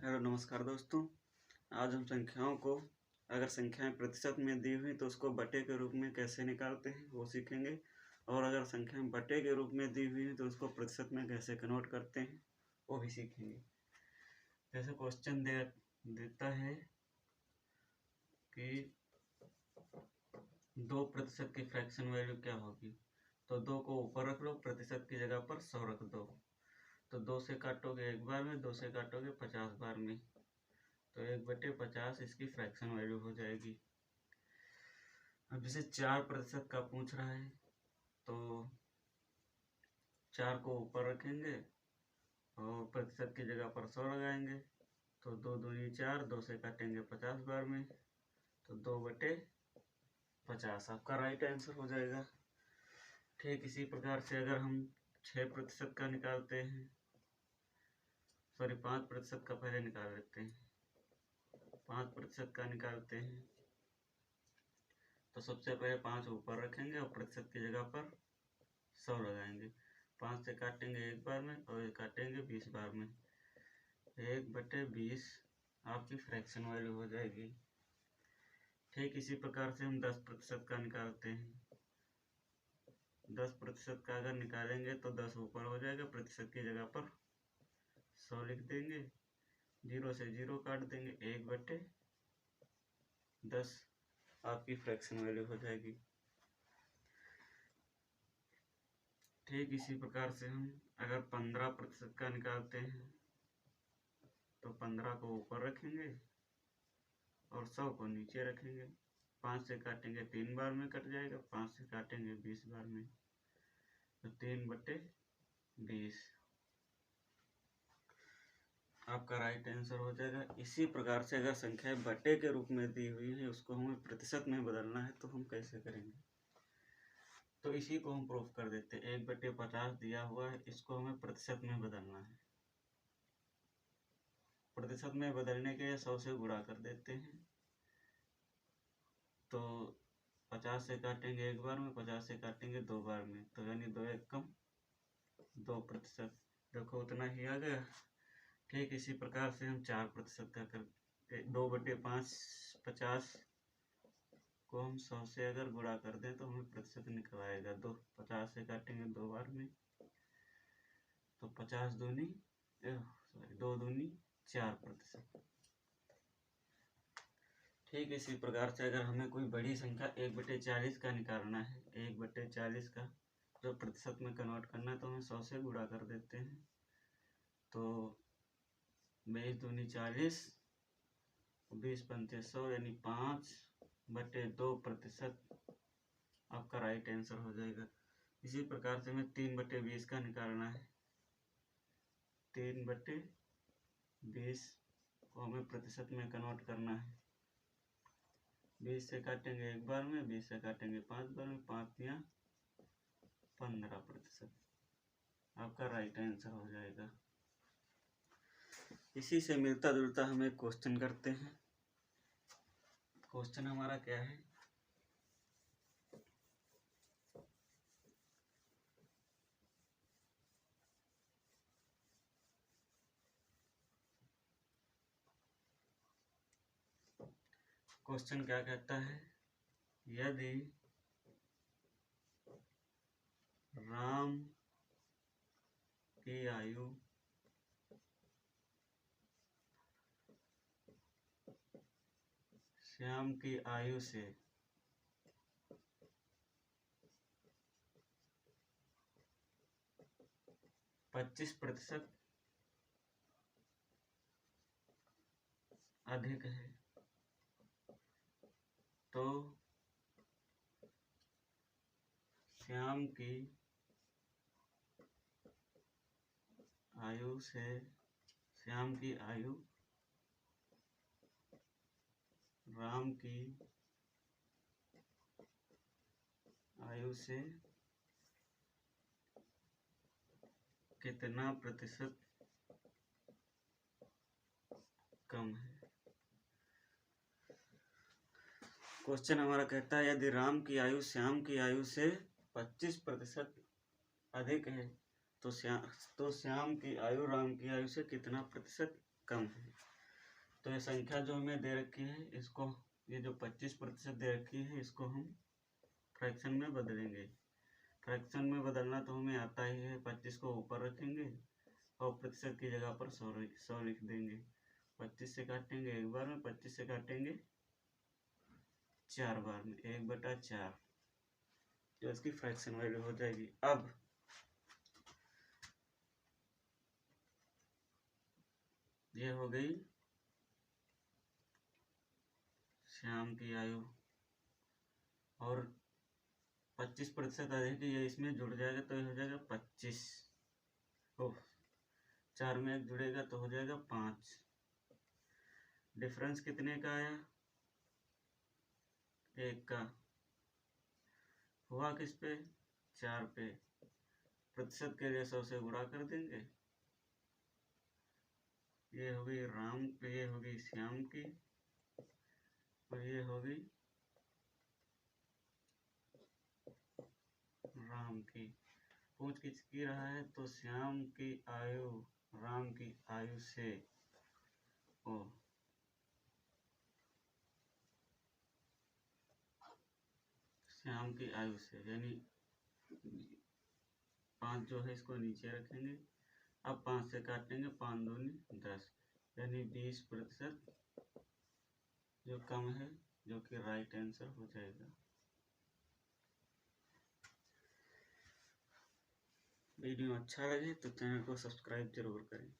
Hello नमस्कार दोस्तों। आज हम संख्याओं को अगर संख्याएं प्रतिशत में दी हुई तो उसको बटे के रूप में कैसे निकालते हैं वो सीखेंगे, और अगर संख्याएं बटे के रूप में दी हुई हैं तो उसको प्रतिशत में कैसे कन्वर्ट करते हैं वो भी सीखेंगे। जैसे क्वेश्चन देता है कि 2% की फ्रैक्शन वैल्यू क्या होगी, तो 2 को ऊपर रख लो, प्रतिशत की जगह पर 100 रख दो। तो 2 से काटोगे 1 बार में, 2 से काटोगे 50 बार में, तो 1/50 इसकी फ्रैक्शन वैल्यू हो जाएगी। अब जैसे 4% का पूछ रहा है तो 4 को ऊपर रखेंगे और प्रतिशत की जगह पर 100 लगाएंगे, तो 2 दूनी 4, 2 से काटेंगे 50 बार में, तो 2/50 आपका राइट आंसर हो जाएगा। ठीक इसी प्रकार से अगर हम 6% का निकालते हैं, सॉरी 5% का पहले निकाल लेते हैं, 5% का निकालते हैं तो सबसे पहले 5 ऊपर रखेंगे और प्रतिशत की जगह पर 100 लगाएंगे। 5 से काटेंगे 1 बार में और काटेंगे 20 बार में, 1/20 आपकी फ्रैक्शन वैल्यू हो जाएगी। ठीक इसी प्रकार से हम 10% का निकालते हैं। 10% का अगर निकालेंगे तो 10 ऊपर हो जाएगा, प्रतिशत की जगह पर 100 लिख देंगे, 0 से 0 काट देंगे, 1/10 आपकी फ्रैक्शन वैल्यू हो जाएगी। ठीक इसी प्रकार से हम अगर 15% का निकालते हैं तो 15 को ऊपर रखेंगे और 100 को नीचे रखेंगे। 5 से काटेंगे 3 बार में कट जाएगा, 5 से काटेंगे 20 बार में, तो 3/20 आपका राइट आंसर हो जाएगा। इसी प्रकार से अगर संख्याएं बटे के रूप में दी हुई है उसको हमें प्रतिशत में बदलना है तो हम कैसे करेंगे, तो इसी को हम प्रूफ कर देते हैं। 1/50 दिया हुआ है, इसको हमें प्रतिशत में बदलना है। प्रतिशत में बदलने के लिए 100 से गुणा कर देते हैं, तो 50 से काटेंगे 1 बार में, 50 से काटेंगे 2 बार में, तो यानी 2 1 कम 2%, देखो उतना ही आ गया। ठीक इसी प्रकार से हम 4% का करते, 2/5 50 को हम 100 से अगर गुणा कर दें तो हमें प्रतिशत निकल आएगा। 50 से काटेंगे 2 बार में, तो 2 दूनी 4%। ठीक इसी प्रकार से अगर हमें कोई बड़ी संख्या 1/40 का निकालना है, 1/40 का जो प्रतिशत में कन्वर्ट करना है, तो हमें 100 से गुणा कर देते हैं, तो 20 दूनी 40, 20 पंचे 100, यानी 5/2% आपका राइट आंसर हो जाएगा। इसी प्रकार से हमें 3/20 का निकालना है, 3/20 को हमें प्रतिशत में कन्वर्ट करना है। 20 से काटेंगे 1 बार में, 20 से काटेंगे 5 बार में, 5 या 15% आपका राइट आंसर हो जाएगा। इसी से मिलता जुलता हम एक क्वेश्चन करते हैं। क्वेश्चन हमारा क्या है, क्वेश्चन क्या कहता है, यदि राम की आयु श्याम की आयु से 25% अधिक है, तो श्याम की आयु से राम की आयु से कितना प्रतिशत कम है। क्वेश्चन हमारा कहता है यदि राम की आयु श्याम की आयु से 25% अधिक है तो श्याम की आयु राम की आयु से कितना प्रतिशत कम है। तो ये संख्या जो हमें दे रखी है, इसको ये जो 25% दे रखी है, इसको हम फ्रैक्शन में बदलेंगे। फ्रैक्शन में बदलना तो हमें आता ही है। 25 को ऊपर रखेंगे और प्रतिशत की जगह पर 100 लिख देंगे। 25 से काटेंगे एक बार में, 25 से काटेंगे 4 बार में, 1/4 जो इसकी फ्रैक्शन वैल्यू हो जाएगी। अब ये हो गई श्याम की आयु, और 25% अधिक ये इसमें जुड़ जाएगा तो ये हो जाएगा 25। ओ 4 में 1 जुड़ेगा तो हो जाएगा 5। डिफरेंस कितने का आया? 1 का। हुआ किस पे? 4 पे। प्रतिशत के लिए 100 से गुणा कर देंगे। ये होगी ये होगी श्याम की, और ये होगी राम की। पूछ किसकी रहा है? तो श्याम की आयु राम की आयु से, ओ श्याम की आयु से, यानी 5 जो है इसको नीचे रखेंगे। अब 5 से काटेंगे, 5 दूनी 10, यानी 20% जो कम है, जो कि राइट आंसर हो जाएगा। वीडियो अच्छा लगे तो चैनल को सब्सक्राइब जरूर करें।